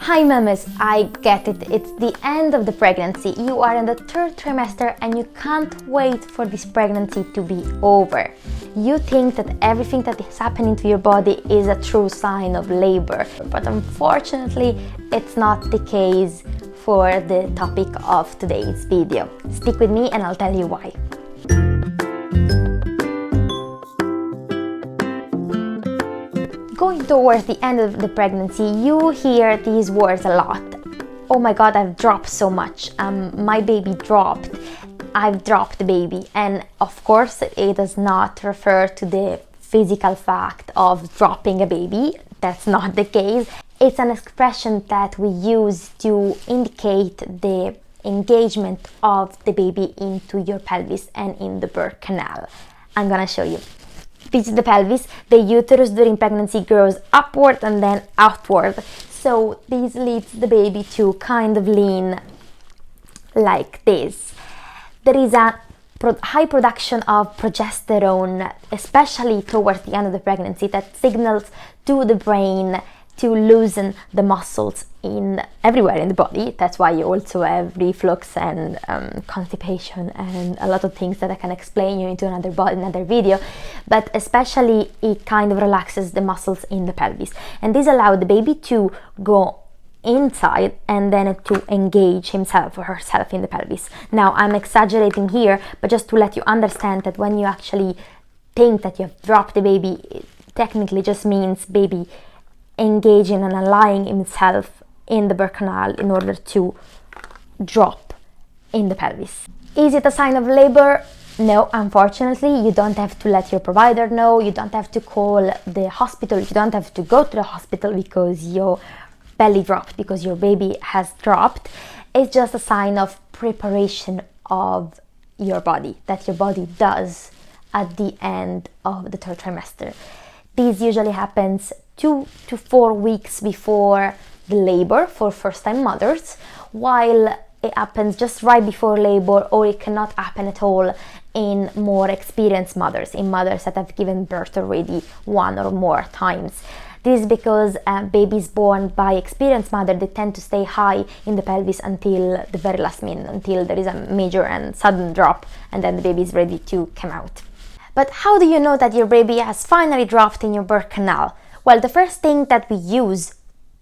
Hi mamas, I get it, it's the end of the pregnancy, you are in the third trimester and you can't wait for this pregnancy to be over. You think that everything that is happening to your body is a true sign of labor, but unfortunately it's not the case for the topic of today's video. Stick with me and I'll tell you why. Going towards the end of the pregnancy, you hear these words a lot. Oh my god, I've dropped so much. My baby dropped. I've dropped the baby. And of course, it does not refer to the physical fact of dropping a baby. That's not the case. It's an expression that we use to indicate the engagement of the baby into your pelvis and in the birth canal. I'm gonna show you. This is the pelvis. The uterus during pregnancy grows upward and then outward. So this leads the baby to kind of lean like this. There is a high production of progesterone, especially towards the end of the pregnancy, that signals to the brain to loosen the muscles everywhere in the body. That's why you also have reflux and constipation and a lot of things that I can explain you into another video. But especially it kind of relaxes the muscles in the pelvis, and this allows the baby to go inside and then to engage himself or herself in the pelvis. Now I'm exaggerating here, but just to let you understand that when you actually think that you have dropped the baby, it technically just means baby engaging and aligning himself in the birth canal in order to drop in the pelvis. Is it a sign of labor? No, unfortunately. You don't have to let your provider know, you don't have to call the hospital, you don't have to go to the hospital because your belly dropped, because your baby has dropped. It's just a sign of preparation of your body, that your body does at the end of the third trimester. This usually happens 2 to 4 weeks before the labor for first-time mothers, while it happens just right before labor, or it cannot happen at all in more experienced mothers, in mothers that have given birth already 1 or more times. This is because babies born by experienced mother, they tend to stay high in the pelvis until the very last minute, until there is a major and sudden drop, and then the baby is ready to come out. But how do you know that your baby has finally dropped in your birth canal? Well, the first thing that we use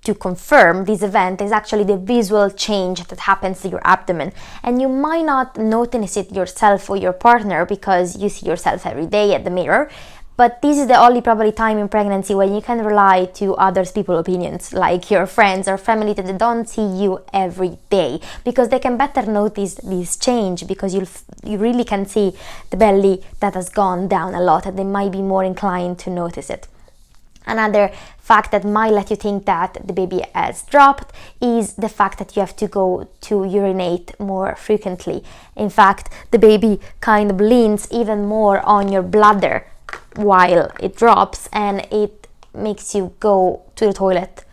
to confirm this event is actually the visual change that happens to your abdomen. And you might not notice it yourself or your partner because you see yourself every day at the mirror. But this is the only probably time in pregnancy when you can rely to other people's opinions, like your friends or family that don't see you every day, because they can better notice this change, because you really can see the belly that has gone down a lot, and they might be more inclined to notice it. Another fact that might let you think that the baby has dropped is the fact that you have to go to urinate more frequently. In fact, the baby kind of leans even more on your bladder while it drops, and it makes you go to the toilet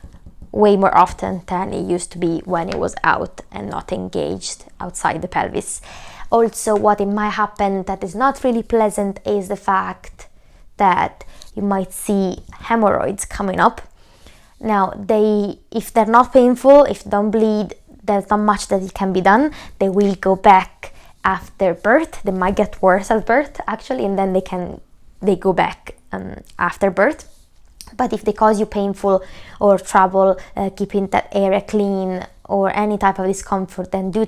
way more often than it used to be when it was out and not engaged outside the pelvis. Also, what it might happen that is not really pleasant is the fact that you might see hemorrhoids coming up. Now, if they're not painful, if they don't bleed, there's not much that it can be done. They will go back after birth. They might get worse at birth, actually, and then they go back after birth. But if they cause you painful or trouble keeping that area clean or any type of discomfort, then do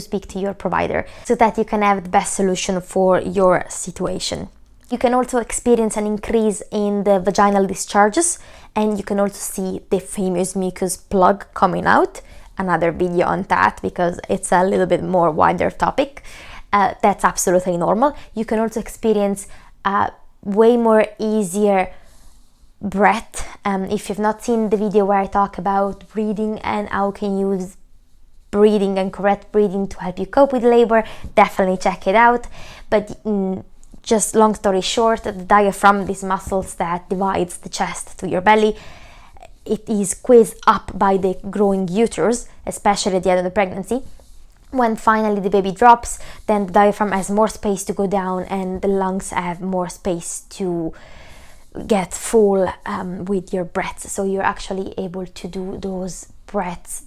speak to your provider so that you can have the best solution for your situation. You can also experience an increase in the vaginal discharges, and you can also see the famous mucus plug coming out. Another video on that because it's a little bit more wider topic. That's absolutely normal. You can also experience way more easier breath. If you've not seen the video where I talk about breathing and how can you use breathing and correct breathing to help you cope with labor, definitely check it out. But just long story short, the diaphragm, these muscles that divides the chest to your belly, it is squeezed up by the growing uterus, especially at the end of the pregnancy. When finally the baby drops, then the diaphragm has more space to go down and the lungs have more space to get full with your breaths. So you're actually able to do those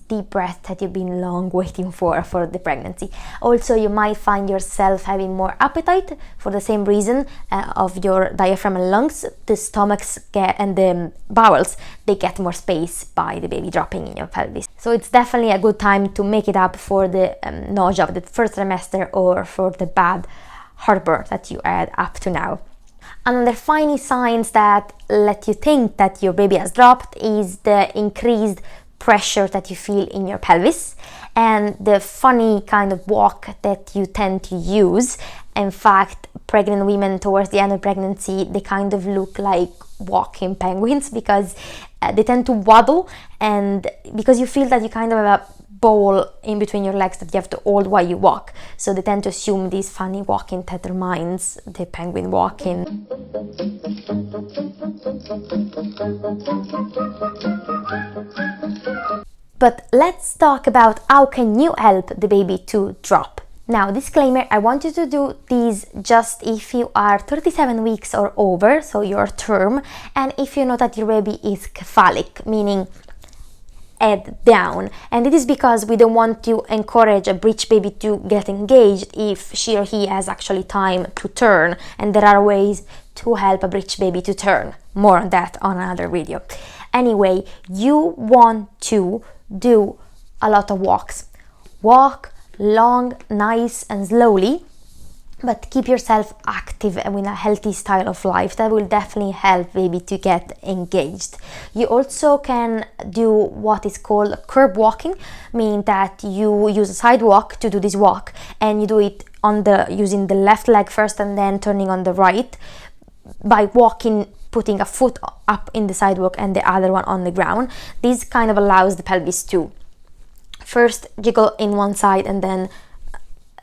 deep breaths that you've been long waiting for the pregnancy. Also, you might find yourself having more appetite for the same reason of your diaphragm and lungs. The stomachs and the bowels, they get more space by the baby dropping in your pelvis. So it's definitely a good time to make it up for the nausea of the first trimester or for the bad heartburn that you had up to now. Another funny signs that let you think that your baby has dropped is the increased pressure that you feel in your pelvis and the funny kind of walk that you tend to use. In fact, pregnant women towards the end of pregnancy, they kind of look like walking penguins because they tend to waddle, and because you feel that you kind of have a ball in between your legs that you have to hold while you walk, so they tend to assume these funny walking that reminds the penguin walking. But let's talk about how can you help the baby to drop. Now, disclaimer, I want you to do these just if you are 37 weeks or over, so your term, and if you know that your baby is cephalic, meaning head down. And it is because we don't want to encourage a breech baby to get engaged if she or he has actually time to turn, and there are ways to help a breech baby to turn. More on that on another video. Anyway, you want to do a lot of walks. Walk long, nice and slowly, but keep yourself active and with a healthy style of life. That will definitely help baby to get engaged. You also can do what is called curb walking, meaning that you use a sidewalk to do this walk, and you do it using the left leg first and then turning on the right by walking, putting a foot up in the sidewalk and the other one on the ground. This kind of allows the pelvis to first jiggle in one side and then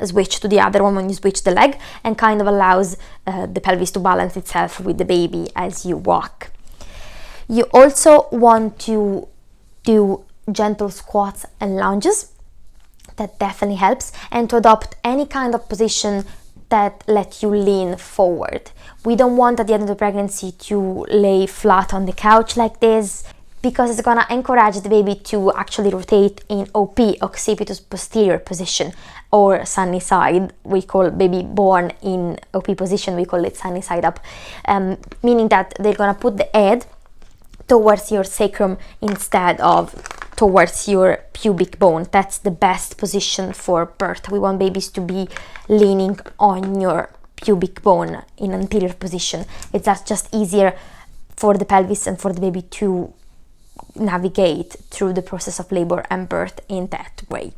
switch to the other one when you switch the leg, and kind of allows the pelvis to balance itself with the baby as you walk. You also want to do gentle squats and lunges. That definitely helps, and to adopt any kind of position that let you lean forward. We don't want at the end of the pregnancy to lay flat on the couch like this, because it's gonna encourage the baby to actually rotate in OP, occipitus posterior position, or sunny side. We call baby born in OP position, we call it sunny side up, meaning that they're gonna put the head towards your sacrum instead of towards your pubic bone. That's the best position for birth. We want babies to be leaning on your pubic bone in anterior position. It's just easier for the pelvis and for the baby to navigate through the process of labor and birth in that way.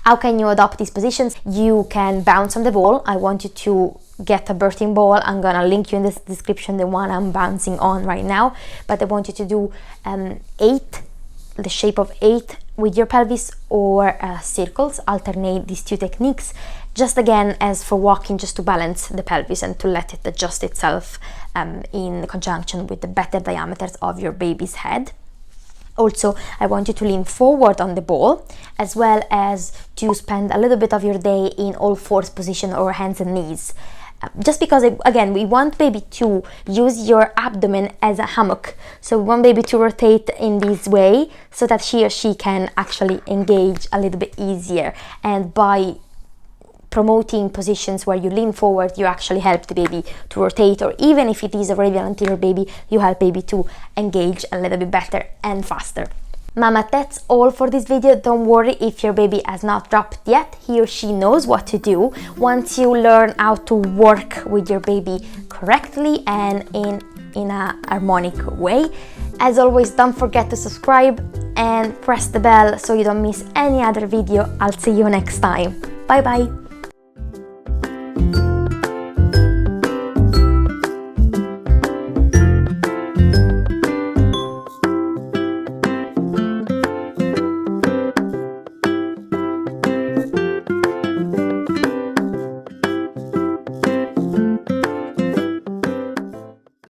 How can you adopt these positions? You can bounce on the ball. I want you to get a birthing ball. I'm gonna link you in this description the one I'm bouncing on right now, but I want you to do 8, the shape of 8 with your pelvis, or circles. Alternate these two techniques, just again as for walking, just to balance the pelvis and to let it adjust itself in conjunction with the better diameters of your baby's head. Also, I want you to lean forward on the ball, as well as to spend a little bit of your day in all fours position or hands and knees. Just because, again, we want baby to use your abdomen as a hammock. So we want baby to rotate in this way so that he or she can actually engage a little bit easier. And by promoting positions where you lean forward, you actually help the baby to rotate, or even if it is a radial anterior baby, you help baby to engage a little bit better and faster. Mama, that's all for this video. Don't worry if your baby has not dropped yet. He or she knows what to do once you learn how to work with your baby correctly and in a harmonic way. As always, don't forget to subscribe and press the bell so you don't miss any other video. I'll see you next time. Bye bye.